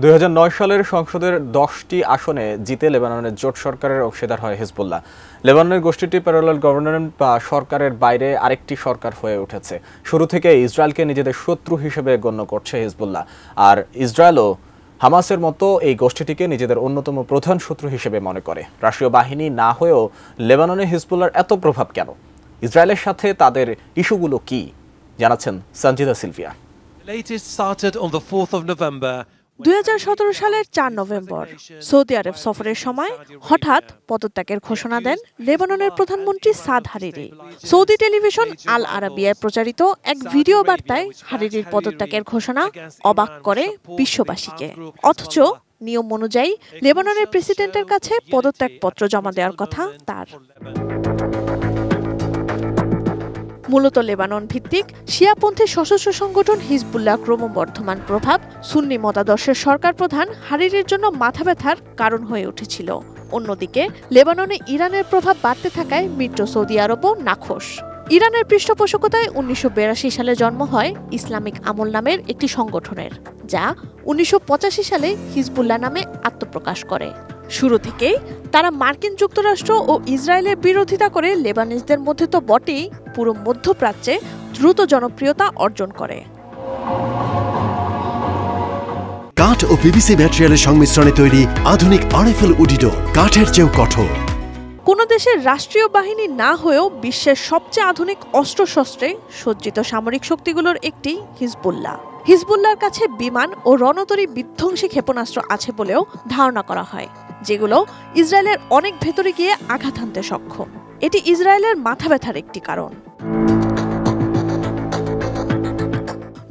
2009 সালের সংসদের 10টি আসনে জিতে লেবাননের জোট সরকারের অংশীদার হয় হিজবুল্লাহ। লেবাননের গোষ্ঠীটি প্যারালাল গভর্নমেন্ট বা সরকারের বাইরে আরেকটি সরকার হয়ে উঠেছে। শুরু থেকে ইসরায়েলকে নিজেদের শত্রু হিসেবে গণ্য করছে হিজবুল্লাহ, আর ইসরায়েলও হামাসের মতো এই গোষ্ঠীটিকে নিজেদের অন্যতম প্রধান শত্রু হিসেবে মনে করে। রাষ্ট্রীয় বাহিনী না হয়েও লেবাননে হিজবুল্লাহর এত প্রভাব কেন? ইসরায়েলের সাথে তাদের ইস্যুগুলো কি, জানাচ্ছেন সঞ্জিদা সিলভিয়া। 2017 সালের 4 নভেম্বর সৌদি আরব সফরের সময় হঠাৎ পদত্যাগের ঘোষণা দেন লেবাননের প্রধানমন্ত্রী সাদ হারিরি। সৌদি টেলিভিশন আল আরাবিয়ায় প্রচারিত এক ভিডিও বার্তায় হারিরির পদত্যাগের ঘোষণা অবাক করে বিশ্ববাসীকে। অথচ নিয়ম অনুযায়ী লেবাননের প্রেসিডেন্টের কাছে পদত্যাগপত্র জমা দেওয়ার কথা তার। মূলত লেবানন ভিত্তিক শিয়াপন্থী সশস্ত্র সংগঠন হিজবুল্লাহ ক্রমবর্ধমান প্রভাব সুন্নি মতাদর্শের সরকার প্রধান হারিরির জন্য মাথা ব্যথার কারণ হয়ে উঠেছিল। অন্যদিকে লেবাননে ইরানের প্রভাব বাড়তে থাকায় মিত্র সৌদি আরবও নাখোশ। ইরানের পৃষ্ঠপোষকতায় 1982 সালে জন্ম হয় ইসলামিক আমল নামের একটি সংগঠনের, যা 1985 সালে হিজবুল্লাহ নামে আত্মপ্রকাশ করে। শুরু থেকেই তারা মার্কিন যুক্তরাষ্ট্র ও ইসরায়েলের বিরোধিতা করে লেবানিজদের মধ্যে তো বটেই, পুরো মধ্যপ্রাচ্যে দ্রুত জনপ্রিয়তা অর্জন করে। কাঠ ও পিভিসি ম্যাটেরিয়ালের সংমিশ্রণে তৈরি আধুনিক আরএফএল উডিডোর, কাঠের চেয়েও কঠোর। কোন দেশের রাষ্ট্রীয় বাহিনী না হয়েও বিশ্বের সবচেয়ে আধুনিক অস্ত্রশস্ত্রে সজ্জিত সামরিক শক্তিগুলোর একটি হিজবুল্লাহ। হিজবুল্লাহর কাছে বিমান ও রণতরী বিধ্বংসী ক্ষেপণাস্ত্র আছে বলেও ধারণা করা হয়, যেগুলো ইসরায়েলের অনেক ভেতরে গিয়ে আঘাত হানতে সক্ষম। এটি ইসরায়েলের মাথা ব্যথার একটি কারণ।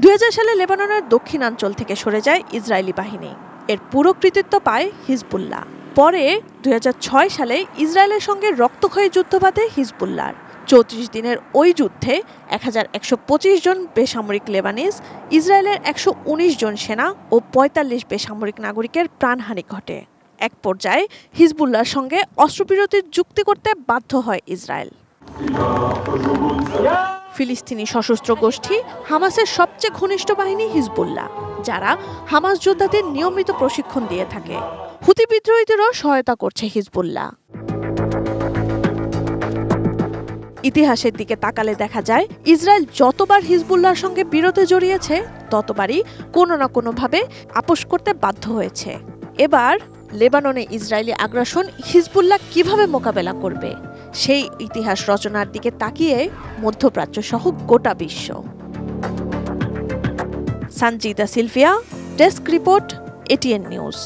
2000 সালে লেবাননের দক্ষিণাঞ্চল থেকে সরে যায় ইসরায়েলি বাহিনী। এর পুরো কৃতিত্ব পায় হিজবুল্লাহ। পরে 2006 সালে ইসরায়েলের সঙ্গে রক্তক্ষয়ী যুদ্ধ বাধে হিজবুল্লাহর। 34 দিনের ওই যুদ্ধে 1125 জন বেসামরিক লেবানিজ, ইসরায়েলের 119 জন সেনা ও 45 বেসামরিক নাগরিকের প্রাণহানি ঘটে। এক পর্যায়ে হিজবুল্লাহর সঙ্গে অস্ত্রবিরতির চুক্তি করতে বাধ্য হয় ইসরায়েল। ফিলিস্তিনি সশস্ত্র গোষ্ঠী হামাসের সবচেয়ে ঘনিষ্ঠ বাহিনী হিজবুল্লাহ, যারা হামাস যোদ্ধাদের নিয়মিত প্রশিক্ষণ দিয়ে থাকে। হুতি বিদ্রোহীদেরও সহায়তা করছে হিজবুল্লাহ। ইতিহাসের দিকে তাকালে দেখা যায়, ইসরায়েল যতবার হিজবুল্লাহর সঙ্গে বিরোধে জড়িয়েছে, ততবারই কোনো না কোনোভাবে আপোষ করতে বাধ্য হয়েছে। এবার লেবাননে ইসরায়েলি আগ্রাসন হিজবুল্লাহ কিভাবে মোকাবেলা করবে, সেই ইতিহাস রচনার দিকে তাকিয়ে মধ্যপ্রাচ্য সহ গোটা বিশ্ব। Sanjida Sylvia, desk report, ATN news.